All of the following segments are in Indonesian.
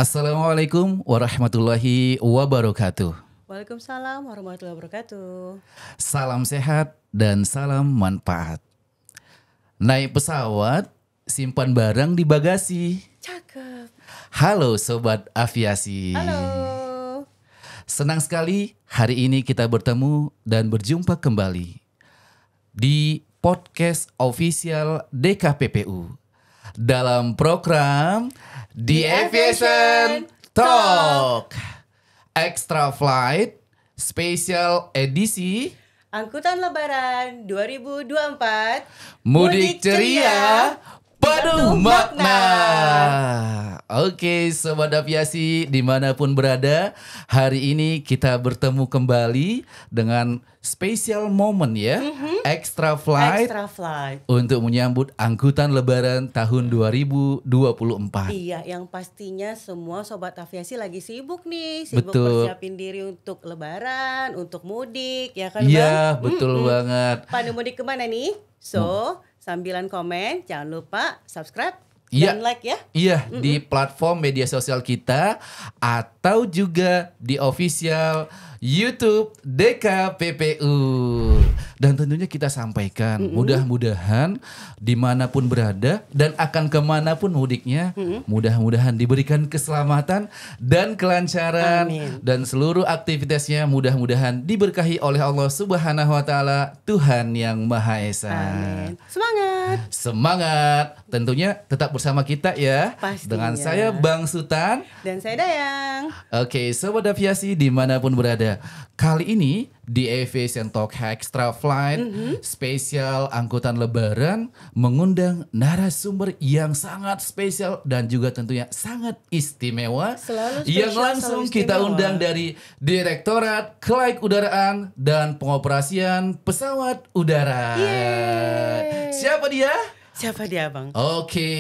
Assalamualaikum warahmatullahi wabarakatuh. Waalaikumsalam warahmatullahi wabarakatuh. Salam sehat dan salam manfaat. Naik pesawat, simpan barang di bagasi. Cakep. Halo Sobat Aviasi. Halo. Senang sekali hari ini kita bertemu dan berjumpa kembali di podcast official DKPPU dalam program The Aviation Talk Extra Flight Special Edisi Angkutan Lebaran 2024. Mudik Ceria Penuh Makna. Oke Sobat Aviasi dimanapun berada, hari ini kita bertemu kembali dengan special moment ya, Extra Flight Extra Flight. untuk menyambut angkutan Lebaran tahun 2024. Iya, yang pastinya semua Sobat Aviasi lagi sibuk nih. Sibuk Betul. persiapin diri untuk Lebaran, untuk mudik, ya kan Iya Bang? betul banget. Pada mudik kemana nih? So, sambilan komen, jangan lupa subscribe Iya. dan like ya. Iya, di platform media sosial kita atau juga di official YouTube DKPPU. Dan tentunya kita sampaikan mudah-mudahan dimanapun berada dan akan kemanapun mudiknya, mudah-mudahan diberikan keselamatan dan kelancaran. Amin. Dan seluruh aktivitasnya mudah-mudahan diberkahi oleh Allah Subhanahu wa Ta'ala, Tuhan yang Maha Esa. Amin. Semangat. Semangat, tentunya tetap bersama kita ya. Pastinya. Dengan saya Bang Sutan. Dan saya Dayang. Oke, Sobat Aviasi dimanapun berada. Kali ini di Aviation Talk Extra Flight spesial angkutan Lebaran mengundang narasumber yang sangat spesial dan juga tentunya sangat istimewa. Selalu yang spesial, langsung selalu kita istimewa. undang dari Direktorat Kelaiudaraan dan Pengoperasian Pesawat Udara. Yeay. Siapa dia? Siapa dia, Bang? Oke,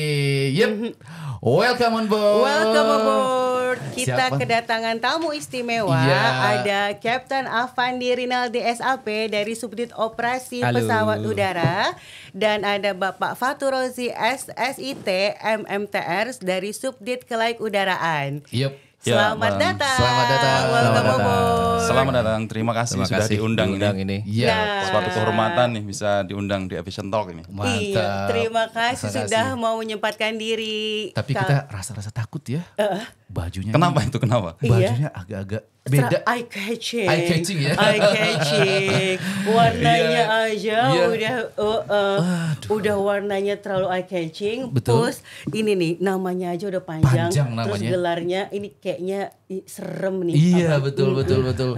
yep. Welcome on board. Welcome aboard. Kita Siapa? kedatangan tamu istimewa. Iya. Ada Kapten Afandi Rinaldi SAP dari Subdit Operasi Halo. Pesawat Udara. Dan ada Bapak Faturozi SIT MMTR dari Subdit Kelaiudaraan. Yep. Ya, Selamat Bang. datang. Selamat datang. Welcome Selamat datang. aboard. Selamat datang, terima kasih Terima sudah kasih diundang ini. Iya. Nah. Suatu kehormatan nih bisa diundang di Aviation Talk ini. Mantap. Iya, terima kasih Terima sudah kasih. mau menyempatkan diri. Tapi kita rasa-rasa takut ya. Bajunya. Kenapa itu? Kenapa? Bajunya agak-agak beda. Eye catching. Eye catching ya. Eye catching. Warnanya aja Iya. udah warnanya terlalu eye catching. Betul. Terus ini nih namanya aja udah panjang. Panjang Terus namanya. gelarnya ini kayaknya serem nih. Iya, Abang. betul, betul, betul.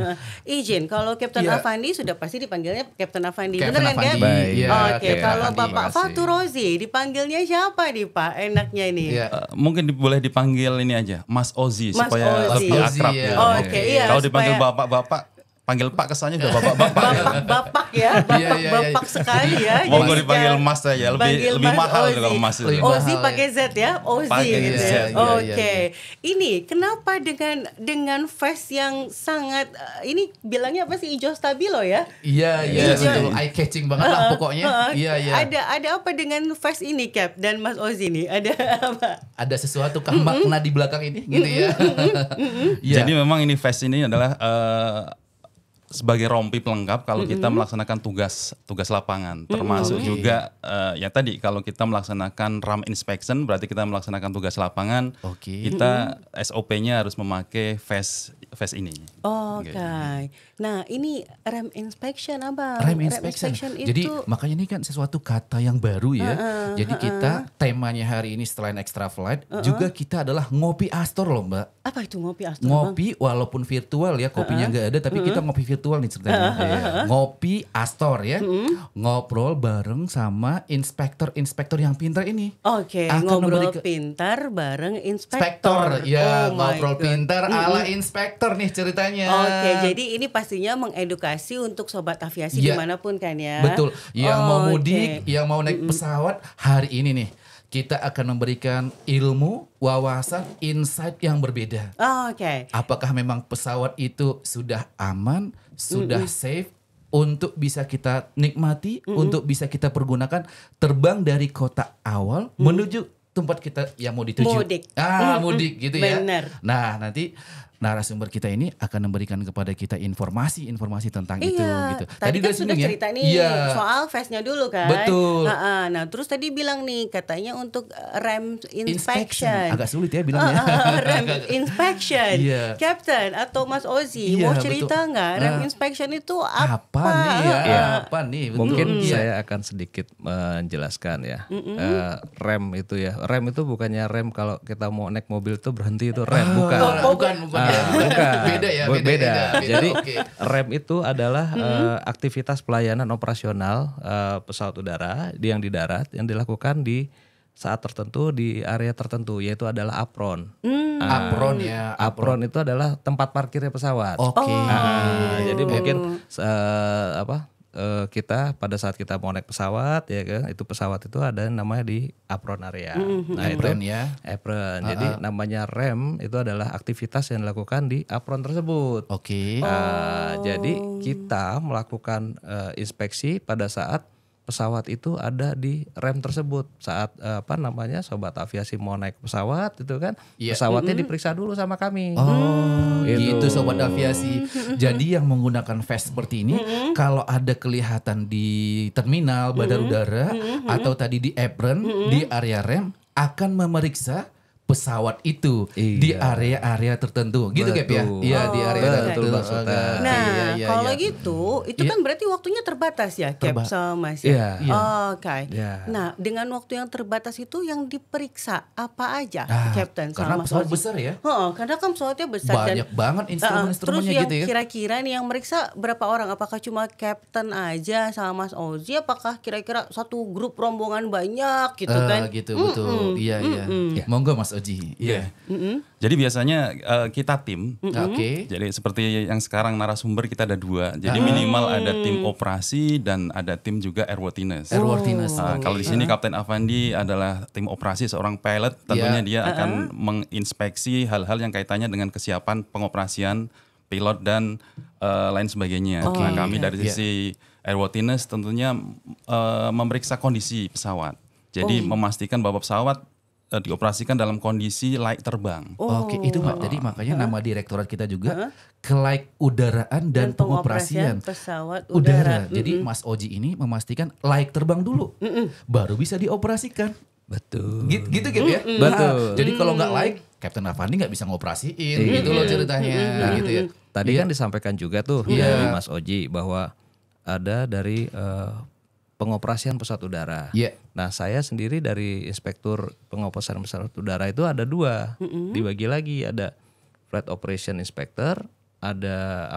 Izin kalau Kapten Iya. Afandi sudah pasti dipanggilnya Kapten Afandi. Captain Bener kan, Cap? Afandi. Baik. Iya, Oke, Captain kalau Afandi. Bapak Terima kasih. Faturozi dipanggilnya siapa nih, Pak? Enaknya ini. Iya. Mungkin boleh dipanggil ini aja, Mas Ozi Mas supaya Ozi. lebih Mas Ozi, akrab ya. ya. Oke, iya. Kalau dipanggil supaya- bapak-bapak, panggil Pak kesannya udah bapak-bapak. Bapak ya, Iya, iya, iya. bapak sekali ya. Mau Jadi gue dipanggil jangan Mas aja, panggil lebih Mas mahal Ozi. kalau Mas itu. Lebih Ozi mahal, pakai Z ya, Ozi Pakai gitu Z, ya. iya, iya, Oke. Ini kenapa dengan face yang sangat ini bilangnya apa sih, hijau stabilo ya? Iya, iya, Iya. betul. Eye catching banget lah pokoknya. Iya, iya. Ada apa dengan face ini, Cap dan Mas Ozi nih? Ada apa? Ada sesuatu kah makna di belakang ini gitu ya. Iya. Jadi memang ini vest ini adalah sebagai rompi pelengkap kalau kita melaksanakan tugas lapangan, termasuk juga ya tadi kalau kita melaksanakan RAM inspection berarti kita melaksanakan tugas lapangan. Oke. Kita SOP-nya harus memakai vest ini. Oke. Nah, ini rem inspection Abang. Rem inspection. Jadi itu makanya ini kan sesuatu kata yang baru ya. Jadi kita temanya hari ini selain extra flight juga kita adalah ngopi Astor loh Mbak. apa itu ngopi Astor, Bang? Ngopi walaupun virtual ya, kopinya nggak ada tapi kita ngopi virtual nih ceritanya. Ngopi Astor ya. Ngobrol bareng sama inspektor-inspektor yang pintar ini. Oke, Akan ngobrol memberi pintar bareng Inspektor, inspektor. ya Oh my ngobrol God. pintar ala inspektor nih ceritanya. Oke, jadi ini pastinya mengedukasi untuk sobat aviasi Ya, dimanapun kan ya. Betul. Yang mau Oke. mudik, yang mau naik pesawat, hari ini nih kita akan memberikan ilmu, wawasan, insight yang berbeda. Oke. Apakah memang pesawat itu sudah aman, sudah safe untuk bisa kita nikmati, untuk bisa kita pergunakan terbang dari kota awal menuju tempat kita yang mau dituju. Mudik. Mudik gitu ya. Benar. Nah, nanti narasumber kita ini akan memberikan kepada kita informasi tentang itu gitu. Tadi kan sudah singgung cerita nih Iya. soal face-nya dulu kan. Betul. Nah, terus tadi bilang nih katanya untuk RAM inspection. Agak sulit ya bilangnya. RAM inspection. Iya. Captain atau Mas Ozi Iya, mau cerita betul. nggak RAM inspection itu apa? Nih ya? Apa nih? Betul. Mungkin Iya. saya akan sedikit menjelaskan ya. Rem itu ya. Rem itu bukannya rem kalau kita mau naik mobil itu berhenti itu rem, bukan. bukan. Bukan. Beda ya, Beda. Jadi Oke. rem itu adalah aktivitas pelayanan operasional pesawat udara yang di darat yang dilakukan di saat tertentu di area tertentu, yaitu adalah apron. Apron ya. Apron itu adalah tempat parkirnya pesawat. Oke. Jadi mungkin kita pada saat kita mau naik pesawat ya kan, itu pesawat itu ada namanya di apron area. Nah Apron itu ya. apron. Jadi namanya rem itu adalah aktivitas yang dilakukan di apron tersebut. Oke. Jadi kita melakukan inspeksi pada saat pesawat itu ada di rem tersebut. Saat sobat aviasi mau naik pesawat itu kan, Iya. pesawatnya diperiksa dulu sama kami. Gitu sobat aviasi. Jadi yang menggunakan vest seperti ini kalau ada kelihatan di terminal bandar udara atau tadi di apron di area rem akan memeriksa pesawat itu di area-area tertentu gitu Gap ya. Betul. Iya di area Betul, tertentu. Mbak Sultan. Oke, Nah, iya, kalau iya. gitu, itu kan berarti waktunya terbatas ya, Cap sama Mas. Iya. Oke. Iya. Nah, dengan waktu yang terbatas itu yang diperiksa apa aja, Captain karena sama Mas pesawat Ozi? besar ya. Karena kan pesawatnya besar Banyak banget terus instrumen-instrumennya yang gitu ya. kira-kira nih yang meriksa berapa orang? Apakah cuma Captain aja sama Mas Ozi? Apakah kira-kira satu grup rombongan banyak gitu kan? Gitu betul. Iya. Monggo Mas Oji. Iya. Jadi biasanya kita tim. Oke. Jadi seperti yang sekarang narasumber kita ada 2. Jadi minimal ada tim operasi dan ada tim juga airworthiness. Airworthiness. Kalau di sini Kapten Afandi adalah tim operasi, seorang pilot. Tentunya dia akan menginspeksi hal-hal yang kaitannya dengan kesiapan pengoperasian pilot dan lain sebagainya. Nah, kami dari sisi airworthiness tentunya memeriksa kondisi pesawat. Jadi memastikan bahwa pesawat dioperasikan dalam kondisi layak terbang. Oke, itu jadi makanya nama direktorat kita juga Kelayak Udaraan dan Pengoperasian pesawat udara. Jadi Mas Oji ini memastikan layak terbang dulu, baru bisa dioperasikan. Betul. Gitu ya. Betul. Jadi kalau nggak layak, Kapten Avandi nggak bisa ngoperasiin, gitu loh ceritanya. Gitu ya. Tadi kan disampaikan juga tuh dari Mas Oji bahwa ada dari pengoperasian pesawat udara. Iya. Nah, saya sendiri dari inspektur pengoperasian pesawat udara itu ada 2. Dibagi lagi, ada Flight Operation Inspector, ada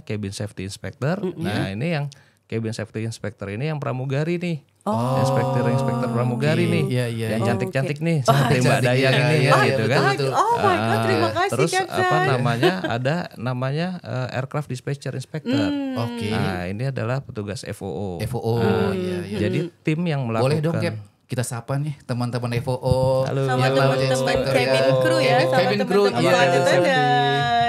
Cabin Safety Inspector. Nah, ini yang Cabin Safety Inspector ini yang pramugari nih. Inspektur pramugari nih. Iya. Yang cantik-cantik nih, seperti Mbak Dayang ini ya gitu kan. Oh my God, terima kasih Terus Captain. ada namanya Aircraft Dispatcher Inspector. Oke. Nah, ini adalah petugas FOO. FOO, iya. Jadi tim yang melakukan. Boleh dong, Cap. Kita sapa nih teman-teman FOO. Halo. Sama yang namanya teman-teman inspektor cabin crew ya, sama Cabin crew, teman-teman iya. kelanjutan.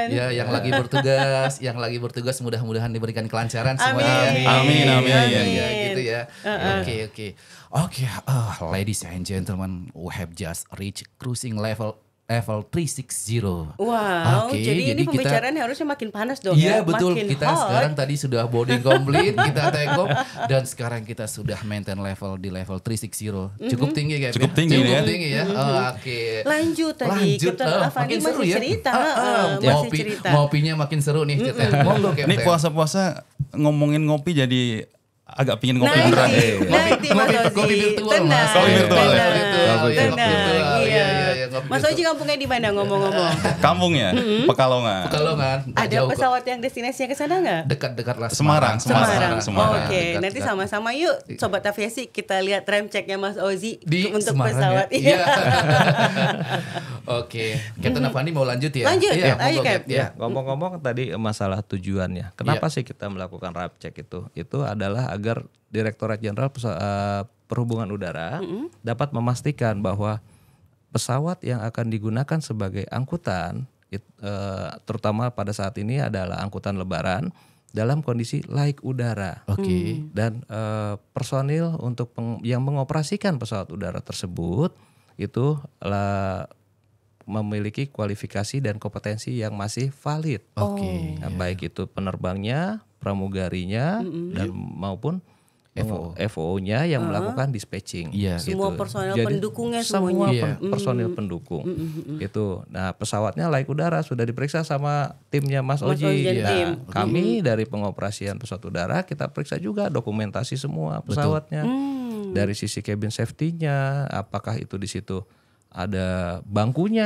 Ya, yang lagi bertugas mudah-mudahan diberikan kelancaran semuanya. Amin. Ya, gitu ya. Oke, ladies and gentlemen, we have just reached cruising level 360. Wow, Oke, jadi ini kita- pembicaraannya harusnya makin panas dong Iya ya. betul, makin kita hot. sekarang tadi sudah boarding complete, kita take off dan sekarang kita sudah maintain level di level 360. Cukup tinggi Gap, Cukup tinggi Cukup ya. tinggi ya. Oke. Lanjut tadi, Captain Avandi makin seru masih ya. cerita, masih cerita. Ngopinya makin seru nih. Monggo Captain. Ini puasa-puasa ngomongin ngopi jadi agak pingin ngopi Nanti, beneran. nanti Mas Ozi. Kopi virtual, Tenang, Mas. Kopi virtual, ya. tenang, Iya, iya. ngopi Mas virtual. Oji kampungnya di mana ngomong-ngomong? Kampung ya, Pekalongan. Pekalongan. Ada jauh kok. pesawat yang destinasinya ke sana nggak? Dekat-dekat lah Semarang. Semarang. Semarang. Oke, Dekat, nanti dekat. sama-sama yuk Sobat Aviasi kita lihat rem ceknya Mas Ozi Di untuk Semarang pesawat. ya? Iya. Oke, Captain Avandi mau lanjut ya? Lanjut, Iya, ayo, monggo, Cap. Ya. Ngomong-ngomong tadi masalah tujuannya. Kenapa sih kita melakukan rap check itu? Itu adalah agar Direktorat Jenderal Perhubungan Udara dapat memastikan bahwa pesawat yang akan digunakan sebagai angkutan, terutama pada saat ini adalah angkutan lebaran, dalam kondisi layak udara. Oke. Dan personil untuk yang mengoperasikan pesawat udara tersebut itu memiliki kualifikasi dan kompetensi yang masih valid. Oke. Nah, baik itu penerbangnya, pramugarinya, dan maupun FO-nya yang melakukan dispatching. Iya. Semua gitu. personel Jadi, pendukungnya semua semuanya. personil pendukung. Itu. Nah, pesawatnya layak udara sudah diperiksa sama timnya Mas Mas Oji. Oji dan Nah, tim. kami dari pengoperasian pesawat udara kita periksa juga dokumentasi semua pesawatnya. Dari sisi cabin safety-nya, apakah itu di situ ada bangkunya,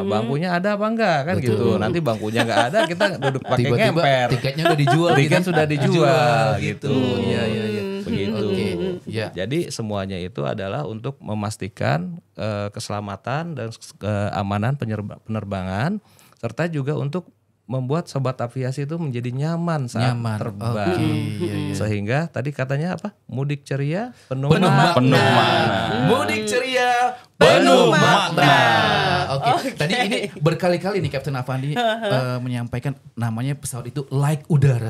bangkunya ada apa enggak kan gitu. Nanti bangkunya enggak ada, kita duduk pakai Tiba-tiba ngemper. tiketnya udah dijual. Tiket sudah dijual gitu. Iya, iya, iya. Begitu. Oke. Ya. Jadi semuanya itu adalah untuk memastikan keselamatan dan keamanan penerbangan, serta juga untuk membuat sobat aviasi itu menjadi nyaman saat terbang. Oke, iya, iya. Sehingga tadi katanya apa? Mudik ceria, penuh Penuh makna. makna. Mudik ceria, penuh makna. Oke. Tadi ini berkali-kali nih Kapten Afandi menyampaikan namanya pesawat itu layak udara.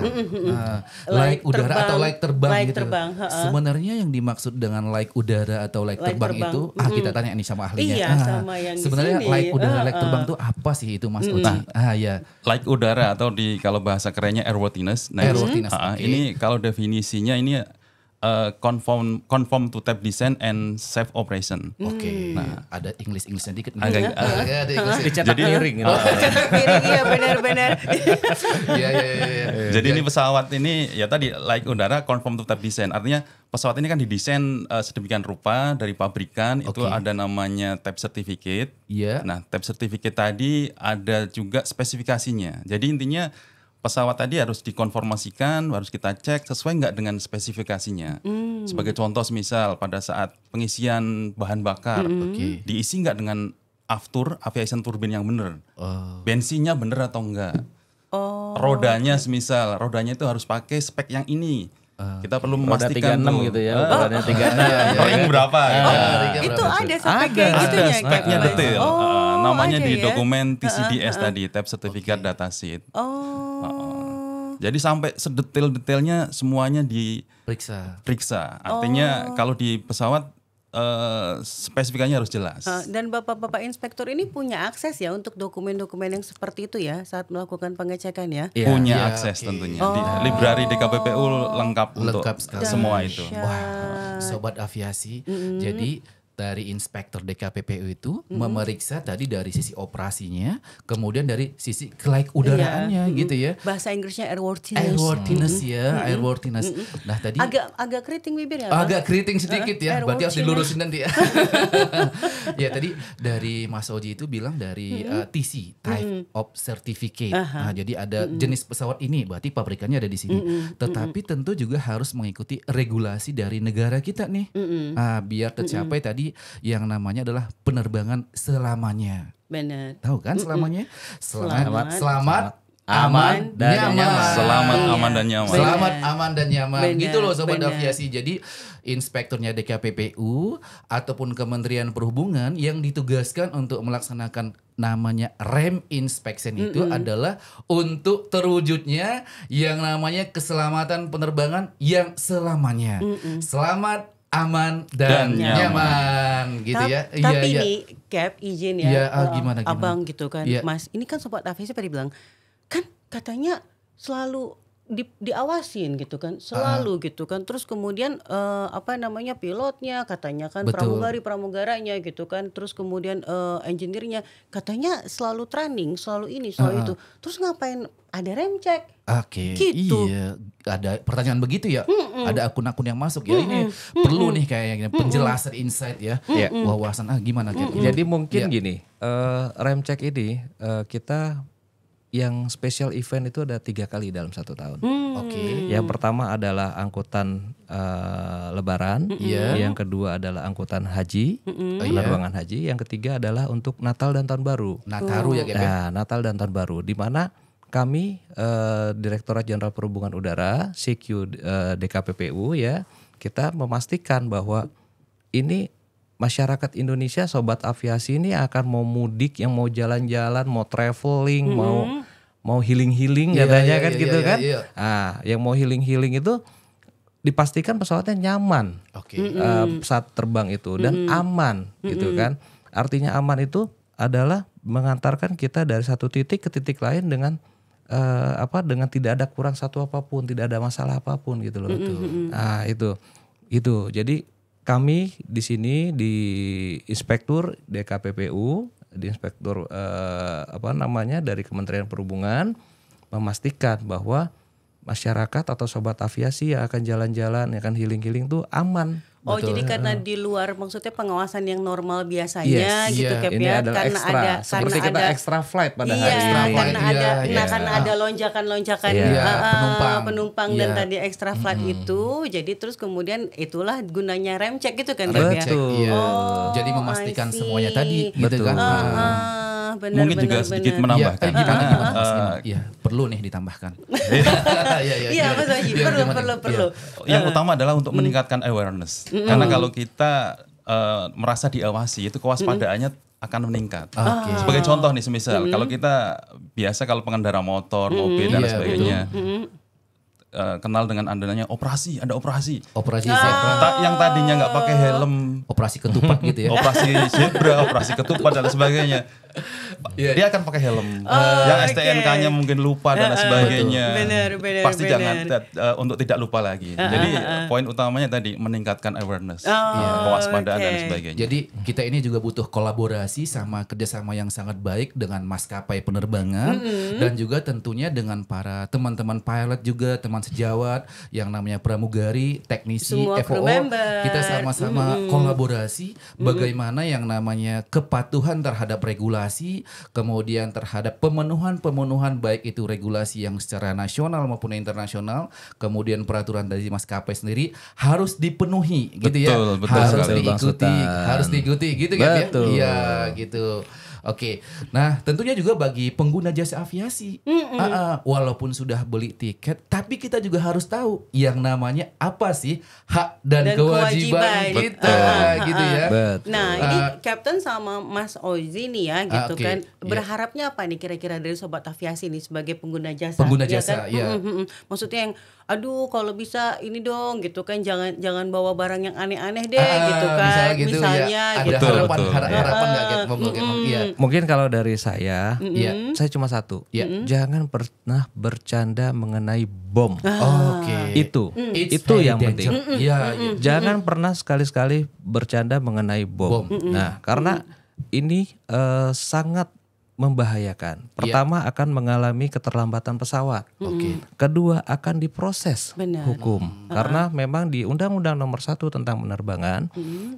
Layak udara terbang. atau layak terbang Layak gitu. terbang, Sebenarnya yang dimaksud dengan layak udara atau layak Layak terbang terbang. itu kita tanya nih sama ahlinya. Iya, sama yang di sebenarnya sini. layak udara, layak terbang itu apa sih itu Mas Oji? Ya. Layak udara atau kalau bahasa kerennya airworthiness. Nah, Airworthiness, oke. ini kalau definisinya ini conform to type design and safe operation. Oke. Nah, ada English-Englishnya dikit. Agak- ada English. Dicetak miring gitu. Piring, iya benar-benar. Iya, iya, iya. Jadi ini pesawat ini ya tadi layak udara conform to type design. Artinya pesawat ini kan didesain sedemikian rupa dari pabrikan itu Oke. ada namanya type certificate. Iya. Nah, type certificate tadi ada juga spesifikasinya. Jadi intinya pesawat tadi harus dikonformasikan, harus kita cek sesuai nggak dengan spesifikasinya. Sebagai contoh misal pada saat pengisian bahan bakar, diisi nggak dengan aftur aviation turbine yang benar, bensinnya benar atau enggak, rodanya semisal rodanya itu harus pakai spek yang ini. Kita perlu Roda memastikan 36 tuh, gitu ya. Rodanya 36. ring berapa? gitu. Itu ada sampai Ada. kayak Ada gitunya speknya Mas? detail. Oh, Namanya ada di ya? dokumen TCDS tadi, Type Certificate Datasheet. Oh. Jadi sampai sedetail-detailnya semuanya diperiksa. Periksa. Artinya kalau di pesawat spesifikasinya harus jelas. Dan bapak-bapak inspektur ini punya akses ya untuk dokumen-dokumen yang seperti itu ya saat melakukan pengecekan ya. Iya. Punya Iya, akses oke. tentunya. Di library DKPPU lengkap untuk sekali. semua itu. Wah, sobat aviasi. Jadi dari inspektur DKPPU itu memeriksa tadi dari sisi operasinya, kemudian dari sisi kelayak udaraannya gitu ya. Bahasa Inggrisnya airworthiness. Airworthiness ya, airworthiness. Nah tadi Agak keriting bibir ya, Mas? agak keriting sedikit ya, berarti harus airworthiness. dilurusin nanti ya. Ya tadi dari Mas Oji itu bilang dari TC, Type of Certificate. Nah jadi ada jenis pesawat ini, berarti pabrikannya ada di sini. Tetapi tentu juga harus mengikuti regulasi dari negara kita nih. Nah, biar tercapai tadi yang namanya adalah penerbangan selamanya. Benar. Tahu kan selamanya? Selamat, aman, dan nyaman. Selamat, aman, dan nyaman. Selamat, aman, dan nyaman. Benar, Gitu loh Sobat benar. Aviasi. Jadi inspekturnya DKPPU ataupun Kementerian Perhubungan yang ditugaskan untuk melaksanakan namanya rem inspection itu adalah untuk terwujudnya yang namanya keselamatan penerbangan yang selamanya. Selamat, aman, dan Dan nyaman. Gitu ya. Tapi Iya, iya. nih, Cap izin Iya, ya, gimana? abang gitu kan, Iya. Mas. Ini kan sobat aviasi pada bilang, kan katanya selalu diawasin gitu kan, selalu gitu kan. Terus kemudian pilotnya katanya kan, Betul. pramugaranya gitu kan. Terus kemudian engineer-nya katanya selalu training, selalu ini, selalu itu. Terus ngapain ada rem cek? Oke, Gitu. iya, ada pertanyaan begitu ya. Ada akun-akun yang masuk ya. Ini perlu nih kayaknya penjelasan insight ya. Iya. Wawasan gimana Ken? Jadi mungkin Ya. gini, rem check ini kita yang special event itu ada 3 kali dalam 1 tahun. Oke. Yang pertama adalah angkutan Lebaran, Iya. yang kedua adalah angkutan haji, penerbangan haji, yang ketiga adalah untuk Natal dan Tahun Baru. Nataru ya Ken? Nah, Natal dan Tahun Baru, di mana kami Direktorat Jenderal Perhubungan Udara CQ DKPPU ya, kita memastikan bahwa ini masyarakat Indonesia sobat aviasi ini akan mau mudik, yang mau jalan-jalan, mau traveling, mau healing-healing Iya, katanya iya, kan iya, gitu iya, kan. iya. Ah, yang mau healing-healing itu dipastikan pesawatnya nyaman Oke. saat terbang itu dan aman gitu kan. Artinya aman itu adalah mengantarkan kita dari satu titik ke titik lain dengan dengan tidak ada kurang satu apapun, tidak ada masalah apapun gitu loh. Nah, itu. Jadi kami di sini di Inspektur DKPPU, di Inspektur dari Kementerian Perhubungan memastikan bahwa masyarakat atau sobat aviasi yang akan jalan-jalan, yang akan healing-healing tuh aman. Oh, jadi karena di luar maksudnya pengawasan yang normal biasanya Yes, gitu iya. Cap Ini ya, adalah karena ekstra. ada Seperti karena kita ada extra flight pada iya, hari ini. flight, karena ada iya. karena ada lonjakan-lonjakan Iya, penumpang dan Iya. tadi extra flight itu, jadi terus kemudian itulah gunanya rem check gitu kan Cap ya. Cek, iya. Oh, Jadi memastikan I see. semuanya tadi gitu Betul. kan. Benar, Mungkin juga sedikit menambahkan. Gimana Karena, gimana Mas Iman? Iya, perlu nih ditambahkan. Iya, Mas Wahyu, perlu. yang utama adalah untuk meningkatkan awareness. Karena kalau kita merasa diawasi, itu kewaspadaannya akan meningkat. Oke. Sebagai contoh nih, semisal kalau kita biasa kalau pengendara motor, mobil dan Iya, sebagainya, kenal dengan adanya ada operasi. Operasi zebra, Yang tadinya nggak pakai helm, operasi ketupat gitu ya. operasi zebra, operasi ketupat dan sebagainya. Dia akan pakai helm. Yang STNK-nya mungkin lupa dan sebagainya. Benar. Pasti jangan untuk tidak lupa lagi. Jadi poin utamanya tadi meningkatkan awareness, kewaspadaan dan sebagainya. Jadi kita ini juga butuh kolaborasi sama kerjasama yang sangat baik dengan maskapai penerbangan dan juga tentunya dengan para teman-teman pilot juga, teman sejawat yang namanya pramugari, teknisi, Semua crew FOO. member. Kita sama-sama kolaborasi bagaimana yang namanya kepatuhan terhadap regulasi, kemudian terhadap pemenuhan baik itu regulasi yang secara nasional maupun internasional, kemudian peraturan dari maskapai sendiri harus dipenuhi gitu ya. Betul Harus sekali, Bang diikuti, Sultan. harus diikuti gitu kan ya? Betul. Iya gitu. Oke, nah tentunya juga bagi pengguna jasa aviasi, walaupun sudah beli tiket, tapi kita juga harus tahu yang namanya apa sih hak dan kewajiban kita, gitu ya. Betul. Nah, ini Captain sama Mas Ozi nih ya gitu oke. kan. Iya. Berharapnya apa nih kira-kira dari sobat aviasi nih sebagai pengguna jasa? Pengguna ya jasa, kan? iya. Maksudnya yang aduh kalau bisa ini dong gitu kan, jangan bawa barang yang aneh-aneh deh gitu kan. Misalnya ya. Ada gitu. harapan nggak Gat? Iya. Mungkin kalau dari saya, Iya. saya cuma satu. Iya. Jangan pernah bercanda mengenai bom. Oke. Itu It's itu very yang penting. danger. Iya, iya. Jangan pernah sekali-sekali bercanda mengenai bom. Nah, karena ini sangat membahayakan. Pertama akan mengalami keterlambatan pesawat. Oke. Kedua akan diproses Benar. hukum. Karena memang di Undang-Undang Nomor 1 tentang penerbangan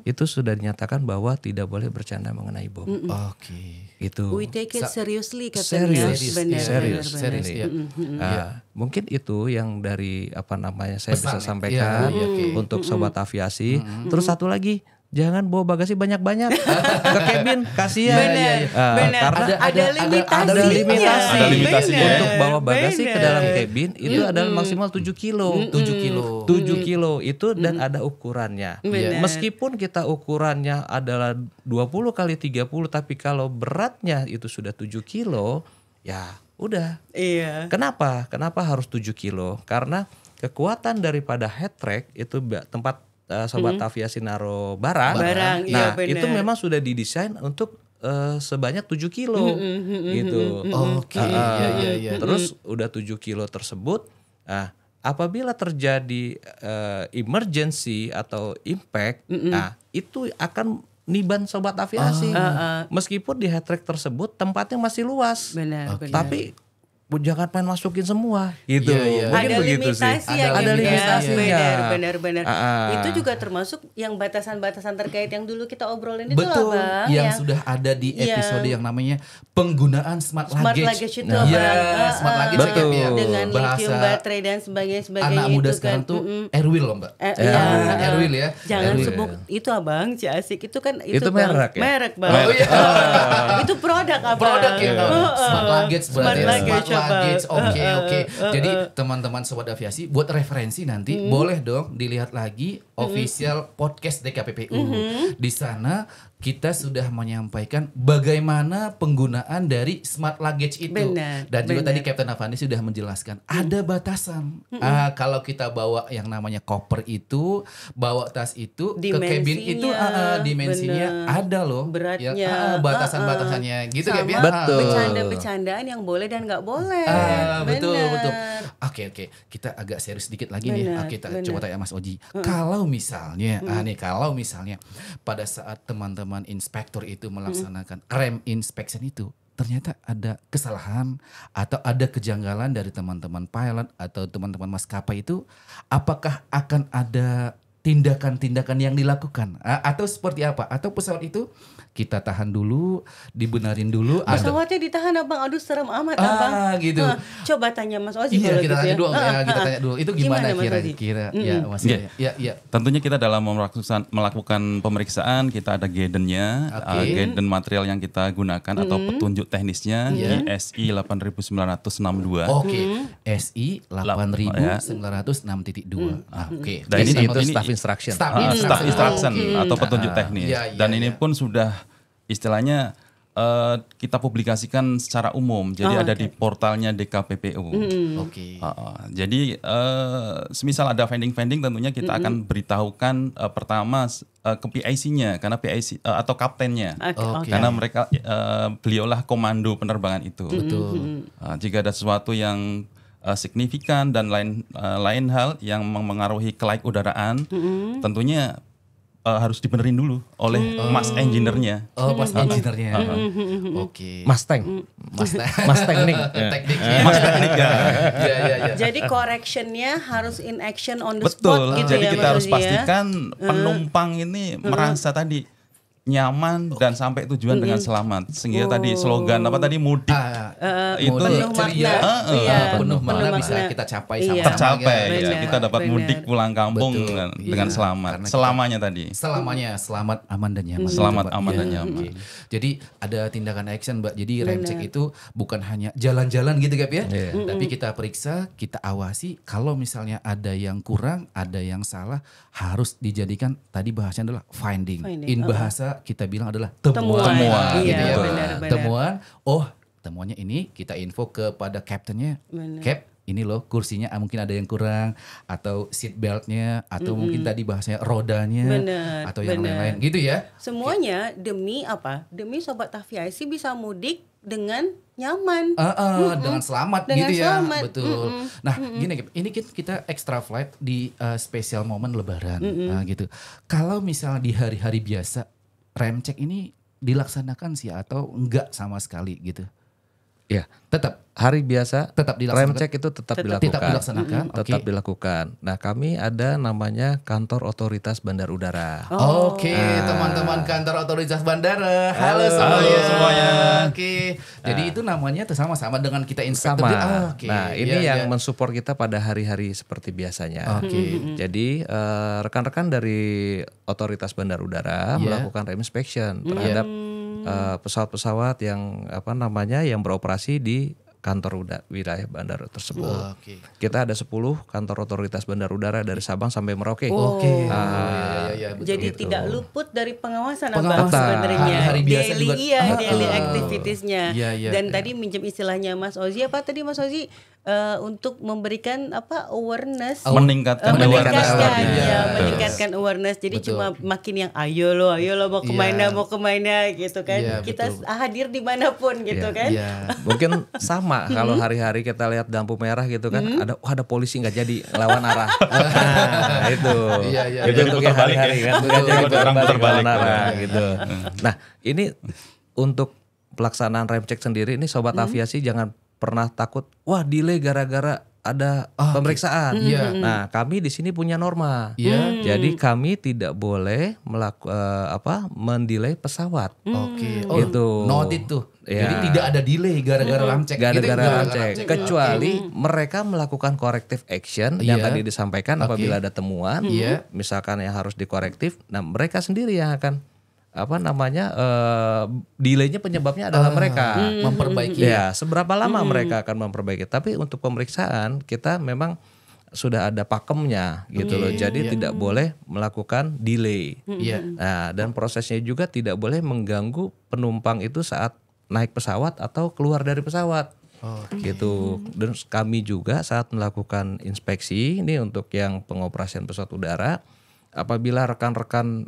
itu sudah dinyatakan bahwa tidak boleh bercanda mengenai bom. Oke. Itu. We take it seriously Captain ya. Serius, Benar, serius, benar, serius, benar. ya. Mungkin itu yang dari saya Pesan bisa ya? sampaikan Iya, oke. untuk sobat aviasi. Terus satu lagi, jangan bawa bagasi banyak-banyak ke kabin, kasihan. Benar, benar. Karena ada limitasinya. Ada limitasinya. untuk bawa bagasi ke dalam Benar. kabin itu adalah maksimal 7 kilo. 7 kilo. 7 kilo itu dan ada ukurannya. Benar. Meskipun kita ukurannya adalah 20 kali 30 tapi kalau beratnya itu sudah 7 kilo, ya udah. Iya. Kenapa? Kenapa harus 7 kilo? Karena kekuatan daripada head track itu tempat sobat aviasi naruh barang. Iya Nah, benar. itu memang sudah didesain untuk sebanyak 7 kilo gitu. Oke. Iya. Terus udah 7 kilo tersebut, nah apabila terjadi emergency atau impact, nah itu akan niban sobat aviasi. Meskipun di head track tersebut tempatnya masih luas, Benar, benar. tapi jangan main masukin semua gitu. Iya, iya. Mungkin Ada begitu limitasi sih. ya, Ada Kim, ya. limitasinya. Benar. Itu juga termasuk yang batasan-batasan terkait yang dulu kita obrolin itu Betul, lah Bang. yang sudah ada di episode yang namanya penggunaan smart luggage. Itu Nah, Bang. ya, smart luggage Betul. ya, Dengan bahasa lithium baterai dan sebagainya anak muda itu sekarang kan. tuh airwheel loh Mbak. Airwheel ya. Jangan Airwheel. sebut itu Abang, si asik itu kan Itu Bang. merek ya? Merek Bang. Oh iya. Itu produk Abang. Produk ya, smart luggage Smart berarti ya, luggage, smart Abang. luggage. Oke. Jadi teman-teman sobat aviasi buat referensi nanti boleh dong dilihat lagi official podcast DKPPU. Di sana kita sudah menyampaikan bagaimana penggunaan dari smart luggage itu. Benar, Dan juga benar. tadi Captain Avandi sudah menjelaskan ada batasan. Kalau kita bawa yang namanya koper itu, bawa tas itu ke cabin itu dimensinya benar. ada loh. Beratnya. Batasan-batasannya gitu ya. Sama Bia? Betul. Bercanda-bercandaan yang boleh dan nggak boleh. Betul, Benar. betul. Oke, kita agak serius sedikit lagi nih. Benar, Kita benar. coba tanya Mas Oji. Kalau misalnya, kalau misalnya pada saat teman-teman inspektur itu melaksanakan rem inspection itu, ternyata ada kesalahan atau ada kejanggalan dari teman-teman pilot atau teman-teman maskapai itu, apakah akan ada tindakan-tindakan yang dilakukan atau seperti apa? Atau pesawat itu kita tahan dulu, dibenarin dulu. Pesawatnya ditahan abang, aduh serem amat abang. Gitu. Coba tanya Mas Ozi Iya, kalau kita gitu tanya ya. dulu, kita tanya dulu. Itu gimana Mas Ozi? kira-kira? Ya, Mas. Iya. Ya. Tentunya kita dalam melakukan pemeriksaan, kita ada guidance-nya, Oke. guidance material yang kita gunakan atau petunjuk teknisnya di SI 8962. Oke, SI 8906.2. Oke. Dan Ini ini itu staff instruction. staff instruction atau petunjuk teknis. Iya, Dan iya. ini pun sudah istilahnya kita publikasikan secara umum. Jadi ada di portalnya DKPPU. Oke. Jadi semisal ada finding tentunya kita akan beritahukan pertama ke PIC-nya karena PIC atau kaptennya. Oke. Karena mereka beliaulah komando penerbangan itu. Betul. Jika ada sesuatu yang signifikan dan lain hal yang mempengaruhi kelayak udaraan, tentunya harus dibenerin dulu oleh mas engineer-nya. Oh, Mas engineer-nya. Oke. Mustang. Mas teknik. Tekniknya. Mas teknik ya. Iya. Jadi correctionnya harus in action on the Betul. spot gitu Jadi ya kita Mas harus Ozi ya. pastikan penumpang ini merasa tadi nyaman dan sampai tujuan dengan selamat. Sehingga tadi slogan apa tadi mudik itu penuh ceria, makna. Iya, penuh penuh makna bisa makna. kita capai Iya. sama-sama. tercapai ya. ya. Benar, Kita dapat benar. mudik pulang kampung Betul. dengan Iya, selamat. karena kita- Selamanya tadi. Selamanya selamat, aman dan nyaman. Selamat, Gitu, Pak. aman, dan Iya, nyaman. oke. Jadi ada tindakan action, Mbak. Jadi rem cek itu bukan hanya jalan-jalan gitu, Gap ya. Tapi kita periksa, kita awasi. Kalau misalnya ada yang kurang, ada yang salah, harus dijadikan tadi bahasanya adalah finding. In bahasa kita bilang adalah temuan. Iya, Gitu ya. benar-benar. Temuan. Temuannya ini kita info kepada kaptennya. Benar. Cap, ini loh kursinya mungkin ada yang kurang, atau seat beltnya, atau mungkin tadi bahasanya rodanya, Benar, atau yang benar. lain-lain gitu ya. Semuanya demi apa? Demi Sobat Aviasi bisa mudik dengan nyaman. Dengan selamat Dengan gitu ya. selamat. Betul. Nah, gini Cap, ini kita extra flight di spesial momen Lebaran gitu. Kalau misalnya di hari-hari biasa rem cek ini dilaksanakan sih atau enggak sama sekali gitu? Ya, Tetap hari biasa Tetap rem dilaksanakan. cek itu tetap dilakukan. Tetap dilaksanakan. Tetap Oke. dilakukan. Nah, kami ada namanya Kantor Otoritas Bandar Udara. Oke, teman-teman kantor otoritas bandara. Halo Halo semuanya. Oke. Jadi itu namanya tuh sama-sama dengan kita inspektur. Sama. Oke. Nah, ini Iya, yang iya. mensupport kita pada hari-hari seperti biasanya. Oke. Jadi rekan-rekan dari Otoritas Bandar Udara melakukan rem inspection terhadap pesawat-pesawat yang yang beroperasi di kantor wilayah bandar tersebut. Oke. Kita ada 10 kantor otoritas bandar udara dari Sabang sampai Merauke. Oke. Iya, betul. Jadi gitu. tidak luput dari pengawasan Pengawasan. abang sebenarnya. Hari biasa daily, juga. daily activitiesnya. Iya, iya. Dan tadi minjem istilahnya Mas Ozi apa tadi Mas Ozi untuk memberikan awareness. Meningkatkan awareness tadi. Meningkatkan awareness. Jadi Betul. cuma makin yang ayo lo mau kemana gitu kan. Iya, Kita betul. hadir dimanapun gitu kan. Iya. Mungkin sama kalau hari-hari kita lihat lampu merah gitu kan, ada polisi nggak jadi lawan arah. Nah, itu. Iya, iya, Itu iya. untuk Jadi yang putar balik hari-hari ya. kan. Nggak Betul, jadi betul. Orang putar balik. lawan arah gitu. Nah, ini untuk pelaksanaan rem cek sendiri ini Sobat Aviasi jangan pernah takut, wah delay gara-gara ada pemeriksaan. Iya. Nah, kami di sini punya norma. Iya. Jadi kami tidak boleh mendelay pesawat. Oke. Gitu. Noted tuh. Iya. Jadi tidak ada delay gara-gara rem cek. Gara-gara Gitu, rem cek. Kecuali mereka melakukan corrective action yang Iya. tadi disampaikan Oke. apabila ada temuan, Iya. misalkan yang harus dikorektif. Nah, mereka sendiri yang akan delaynya penyebabnya adalah mereka. memperbaiki. Ya, seberapa lama mereka akan memperbaiki. Tapi untuk pemeriksaan kita memang sudah ada pakemnya gitu loh. Jadi tidak boleh melakukan delay. Iya. Nah, dan prosesnya juga tidak boleh mengganggu penumpang itu saat naik pesawat atau keluar dari pesawat. Gitu. Dan kami juga saat melakukan inspeksi ini untuk yang pengoperasian pesawat udara, apabila rekan-rekan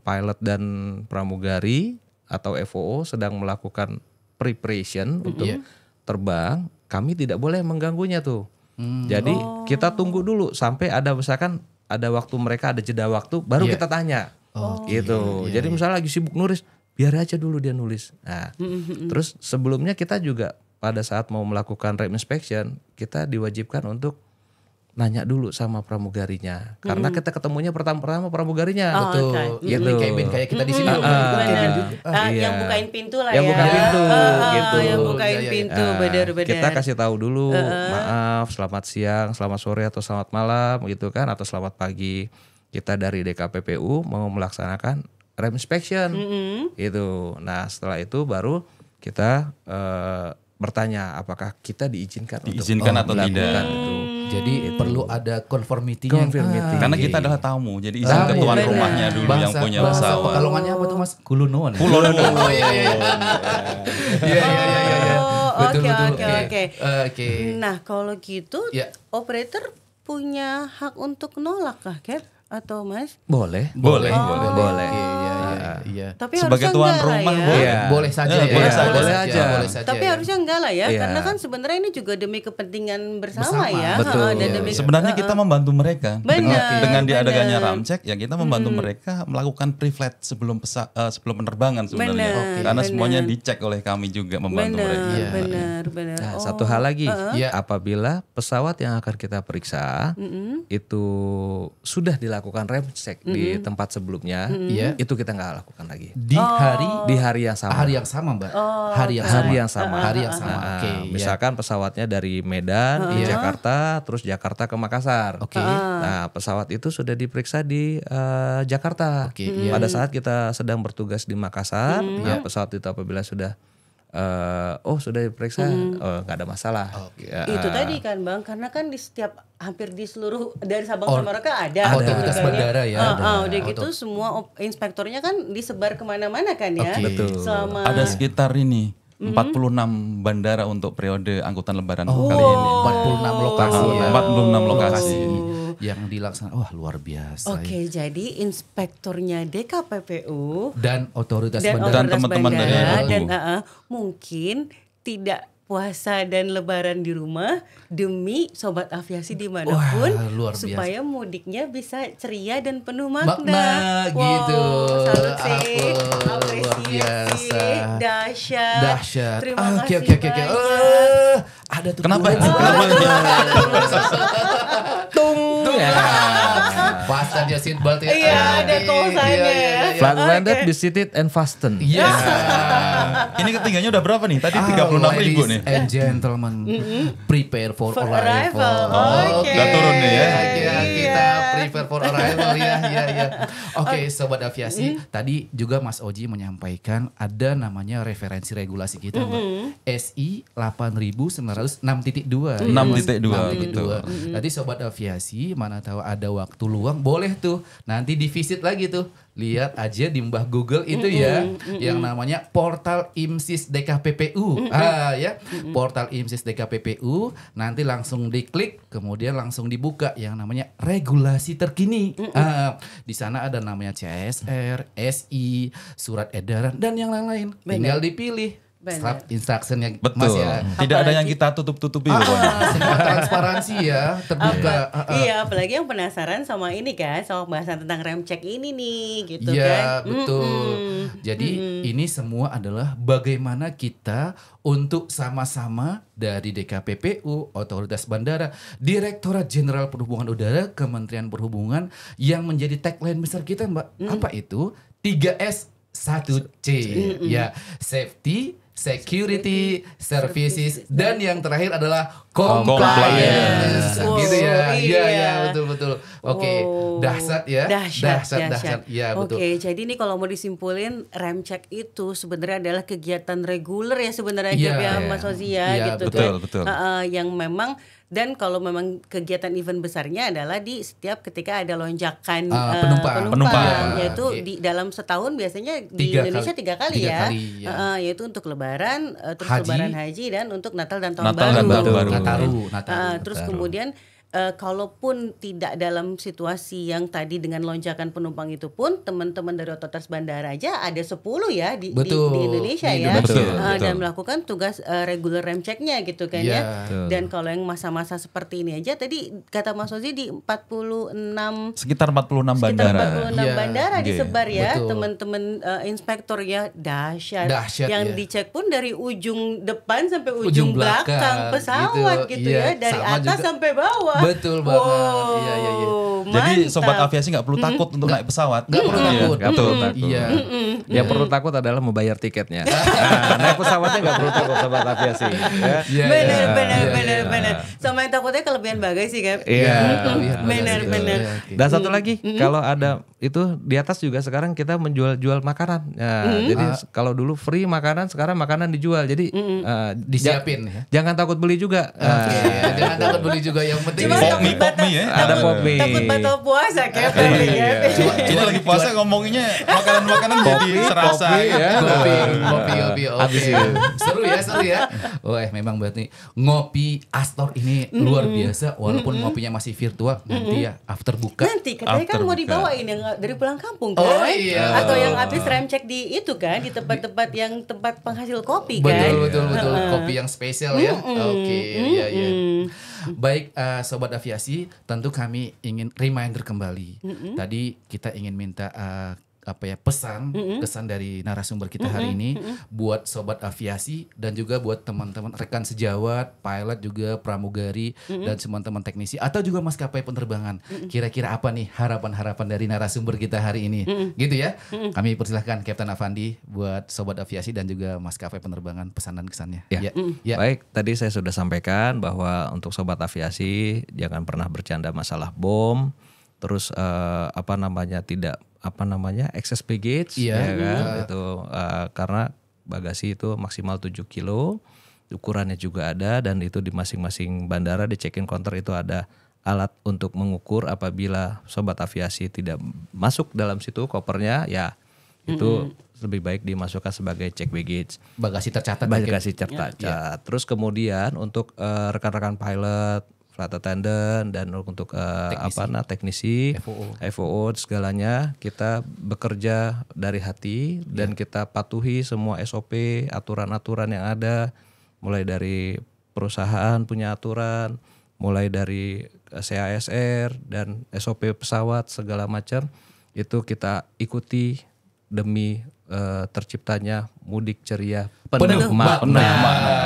pilot dan pramugari atau FOO sedang melakukan preparation untuk terbang, kami tidak boleh mengganggunya tuh. Jadi kita tunggu dulu sampai ada misalkan ada waktu mereka ada jeda waktu baru kita tanya. Gitu. Jadi misalnya lagi sibuk nulis, biar aja dulu dia nulis. Nah, terus sebelumnya kita juga pada saat mau melakukan rem inspection, kita diwajibkan untuk nanya dulu sama pramugarinya. Karena kita ketemunya pertama-tama pramugarinya. Betul. Gitu. Di cabin kayak kita di sini. Yang bukain pintu lah Yang ya. buka pintu gitu. Yang bukain pintu, benar-benar. Kita kasih tahu dulu, maaf, selamat siang, selamat sore atau selamat malam gitu kan, atau selamat pagi. Kita dari DKPPU mau melaksanakan rem inspection gitu. Nah setelah itu baru kita bertanya apakah kita diizinkan atau melakukan tidak. itu. Jadi perlu ada konformitinya. Karena kita adalah tamu, jadi izin ke tuan rumahnya dulu yang punya pesawat. Pekalongannya apa tuh Mas? Kulunuan. Oh iya. Iya. Oke. Nah kalau gitu, operator punya hak untuk nolak kah, Cap? Atau Mas? Boleh. Iya. Tapi sebagai harusnya tuan enggak rumah lah ya. boleh saja ya. Boleh aja. Tapi harusnya enggak lah ya, Iya. karena kan sebenarnya ini juga demi kepentingan bersama ya. Betul. Dan demi Sebenarnya kita membantu mereka dengan diadakannya benar. ramcek ya, kita membantu mereka melakukan pre-flight sebelum penerbangan sebenarnya. Karena semuanya dicek oleh kami juga membantu mereka. Benar. Nah, satu hal lagi, apabila pesawat yang akan kita periksa itu sudah dilakukan rem cek di tempat sebelumnya, itu kita nggak lakukan lagi. Di hari yang sama. Hari yang sama, Mbak. Hari yang sama. Oke. Misalkan pesawatnya dari Medan di Jakarta, terus Jakarta ke Makassar. Oke. Nah, pesawat itu sudah diperiksa di Jakarta. Pada saat kita sedang bertugas di Makassar, nah pesawat itu apabila sudah sudah diperiksa, nggak ada masalah. Itu tadi kan Bang, karena kan di setiap hampir di seluruh dari Sabang sampai Merauke ada otoritas bandara ya. Udah gitu semua inspektornya kan disebar kemana-mana kan ya. Betul. Selama Ada sekitar 46 bandara untuk periode angkutan lebaran kali ini. 46 lokasi ya. 46 lokasi. Yang dilaksanakan. Wah, luar biasa. Oke, jadi inspektornya DKPPU dan otoritas dan bandara dan teman-teman dari dan mungkin tidak puasa dan lebaran di rumah demi sobat aviasi dimanapun. Wah, luar biasa. Supaya mudiknya bisa ceria dan penuh Makna makna. gitu. Salut sih. Luar Apresiasi. biasa. Dahsyat. Terima Oke. kasih banyak. Ada tuh. Kenapa ini? Pas aja seatbelt ya. Iya, ada kosannya ya. Flight landed, be seated and fasten. Yes. Ini ketinggiannya udah berapa nih? Tadi 36.000 nih. Ladies and gentlemen, prepare for arrival. Oke. Udah turun nih ya. Kita prepare for arrival ya. Oke, sobat aviasi, tadi juga Mas Oji menyampaikan ada namanya referensi regulasi kita, Mbak. SI 8906.2. 6.2. Tadi sobat aviasi, mana tahu ada waktu luang, boleh tuh nanti divisit lagi tuh. Lihat aja di mbah Google itu yang namanya portal IMSIS DKPPU. Portal IMSIS DKPPU, nanti langsung diklik, kemudian langsung dibuka yang namanya regulasi terkini. Di sana ada namanya CSR, SI, surat edaran dan yang lain-lain. Tinggal dipilih. Instruction yang Mas ya. Tidak ada yang kita tutup-tutupi pokoknya. Semua transparansi ya, terbuka. Iya, apalagi yang penasaran sama ini kan, sama bahasan tentang rem cek ini nih, gitu kan. Iya, betul. Jadi ini semua adalah bagaimana kita untuk sama-sama dari DKPPU, Otoritas Bandara, Direktorat Jenderal Perhubungan Udara, Kementerian Perhubungan yang menjadi tagline besar kita, Mbak. Apa itu? 3S 1C. Ya, safety, security, services, dan yang terakhir adalah compliance. Wow, Gitu ya. Iya, betul. Oke, dahsyat ya. Dahsyat. Iya, betul. Oke, jadi ini kalau mau disimpulin rem check itu sebenarnya adalah kegiatan reguler ya sebenarnya Iya, Gap ya iya. Mas Ozi ya Iya, gitu betul, kan. betul. Yang memang dan kalau memang kegiatan event besarnya adalah di setiap ketika ada lonjakan penumpang. yaitu Oke. di dalam setahun biasanya di 3 Indonesia kali. 3 kali Tiga ya. kali, ya. Yaitu untuk lebaran, terus Haji. lebaran haji dan untuk Natal dan tahun Natal dan baru. tahun baru. Nataru. Terus kemudian kalaupun tidak dalam situasi yang tadi dengan lonjakan penumpang itu pun teman-teman dari otoritas bandara aja ada 10 ya di Indonesia Di ya. Indonesia. Betul. Dan melakukan tugas regular rem checknya gitu kan Iya. ya. Dan kalau yang masa-masa seperti ini aja tadi kata Mas Ozi di 46 Sekitar 46 sekitar bandara. 46 Iya. bandara Oke. disebar ya. Betul. Teman-teman inspektor ya dahsyat. Dahsyat, Yang ya. dicek pun dari ujung depan sampai Ujung ujung belakang, belakang pesawat gitu. gitu Iya, ya. Dari sama atas juga. sampai bawah. Betul banget. Wow, Iya. Jadi sobat mantap. aviasi nggak perlu takut untuk naik pesawat. Nggak perlu takut. Nggak perlu takut. Iya. Yang perlu takut adalah membayar tiketnya. Naik pesawatnya nggak perlu takut sobat aviasi. Ya. Iya, Benar. Sama yang takutnya kelebihan bagasi kan. Iya. Benar. Dan satu lagi, kalau ada itu di atas juga sekarang kita menjual makanan. Nah, jadi kalau dulu free makanan, sekarang makanan dijual. Jadi Disiapin ya. jangan takut beli juga. Oke, jangan takut beli juga yang penting Cuma bisa- Pop mie ya. Ada pop mie. Takut batal puasa kan. Ini lagi puasa ngomonginnya makanan-makanan jadi serasa. kopi, ya. Ngopi. Habis Oke. itu. Seru ya. Wah, memang berarti ngopi Astor ini luar biasa walaupun ngopinya masih virtual. Nanti ya after buka. Nanti katanya kan After mau buka. dibawain yang dari pulang kampung kan. Oh, iya. Atau yang habis rem check di itu kan di tempat-tempat yang tempat penghasil kopi kan. Betul. Kopi yang spesial ya. Oke, iya. Baik, sobat aviasi, tentu kami ingin reminder kembali. Tadi kita ingin minta pesan kesan dari narasumber kita hari ini buat sobat aviasi dan juga buat teman-teman rekan sejawat, pilot juga pramugari dan teman-teman teknisi atau juga maskapai penerbangan. Kira-kira apa nih harapan-harapan dari narasumber kita hari ini? Gitu ya. Kami persilahkan Kapten Afandi buat sobat aviasi dan juga maskapai penerbangan pesan dan kesannya. Ya. Ya. Baik, tadi saya sudah sampaikan bahwa untuk sobat aviasi jangan pernah bercanda masalah bom, terus tidak excess baggage, Iya. ya kan? Itu karena bagasi itu maksimal 7 kilo, ukurannya juga ada dan itu di masing-masing bandara di check-in counter itu ada alat untuk mengukur apabila sobat aviasi tidak masuk dalam situ kopernya, ya itu lebih baik dimasukkan sebagai check baggage. Bagasi tercatat. Bagasi tercatat. Terus kemudian untuk rekan-rekan pilot, flight attendant dan untuk teknisi, FOO segalanya kita bekerja dari hati dan kita patuhi semua SOP, aturan-aturan yang ada, mulai dari perusahaan punya aturan, mulai dari CASR dan SOP pesawat segala macam itu kita ikuti demi terciptanya mudik ceria penuh makna.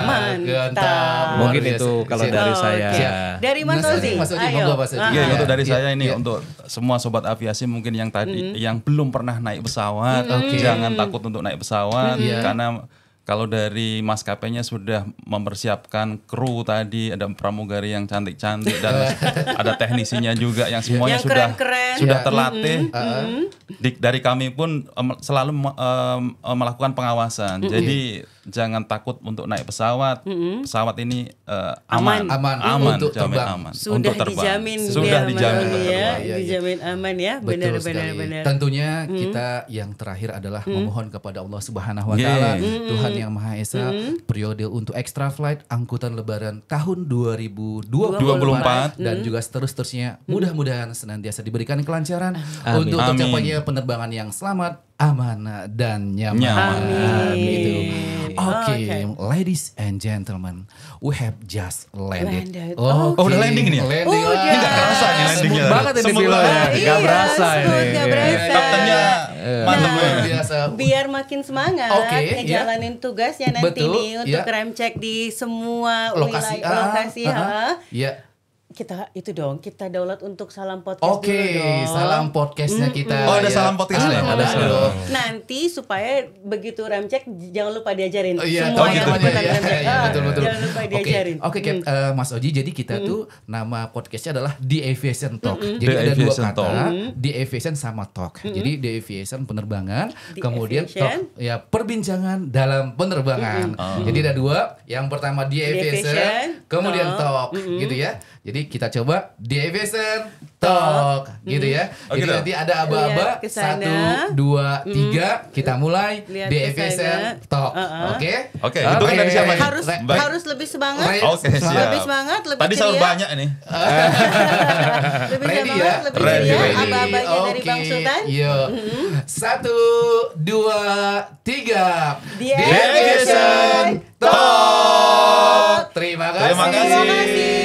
Mantap. Mungkin itu kalau dari saya. Oke. Dari Mas Ozi. Mas Ozi, Ayo. monggo, Mas Ozi. Iya, Iya, untuk dari iya, saya ini iya. untuk semua sobat aviasi mungkin yang tadi yang belum pernah naik pesawat, jangan takut untuk naik pesawat karena kalau dari maskapainya sudah mempersiapkan kru tadi, ada pramugari yang cantik-cantik dan ada teknisinya juga yang semuanya Yang keren-keren. sudah terlatih. Dari kami pun selalu melakukan pengawasan. Jadi jangan takut untuk naik pesawat. Pesawat ini aman, Aman untuk jamin terbang. aman. Sudah Untuk terbang. dijamin Sudah dia, dijamin Mas untuk Ozi, ya. terbang. Iya. Dijamin aman ya. Betul sekali. Benar. Tentunya kita yang terakhir adalah memohon kepada Allah Subhanahu wa taala, Tuhan yang Maha Esa, periode untuk extra flight angkutan lebaran tahun 2024 dan juga seterusnya. Mudah-mudahan senantiasa diberikan kelancaran untuk Amin. tercapainya penerbangan yang selamat, aman dan nyaman. Nyaman. Gitu. Oke, Okay. ladies and gentlemen, we have just landed. Landed. Oh, udah landing nih ya? Landing. Udah. Ini nggak kerasa nih landingnya. Smooth banget ini Smooth pilotnya. banget. Nggak berasa smooth, ini. nggak berasa. Kaptennya mantap Luar ya. biasa. Biar makin semangat Oke, ngejalanin tugasnya nanti Betul, nih untuk ya. rem cek di semua Lokasi wilayah lokasi. Iya. kita itu dong, kita download untuk Salam Podcast Oke, dulu dong. salam podcastnya kita. Oh, ada salam podcastnya? Ada dong. Nanti supaya begitu rem cek jangan lupa diajarin. Oh, iya, Semua tahu yang gitu. ikutan Iya, rem cek. iya, betul. Jangan lupa diajarin. Oke, Mas Oji, jadi kita tuh nama podcastnya adalah The Aviation Talk. Jadi The ada dua Aviation kata, Talk. The Aviation sama Talk. Jadi The Aviation penerbangan, The kemudian Aviation. Talk ya perbincangan dalam penerbangan. Jadi ada dua, yang pertama The Aviation, Aviation, kemudian Talk, gitu ya. Jadi kita coba The Aviation Talk, gitu ya. Oke, Jadi dong. nanti ada aba-aba, Lihat ke sana. 1, 2, 3, kita mulai Lihat The ke Aviation sana. Talk, oke? Oke, itu kan dari siapa nih? Harus Baik. harus lebih semangat. Baik. Oke, siap. Lebih semangat, lebih Tadi selalu ceria. banyak ini. Lebih Ready semangat, ya? lebih Ready, ceria. ready. Aba-abanya dari Oke, Bang Sultan. Yuk. 1, 2, 3. The The Aviation Aviation Talk. Terima kasih. Terima kasih.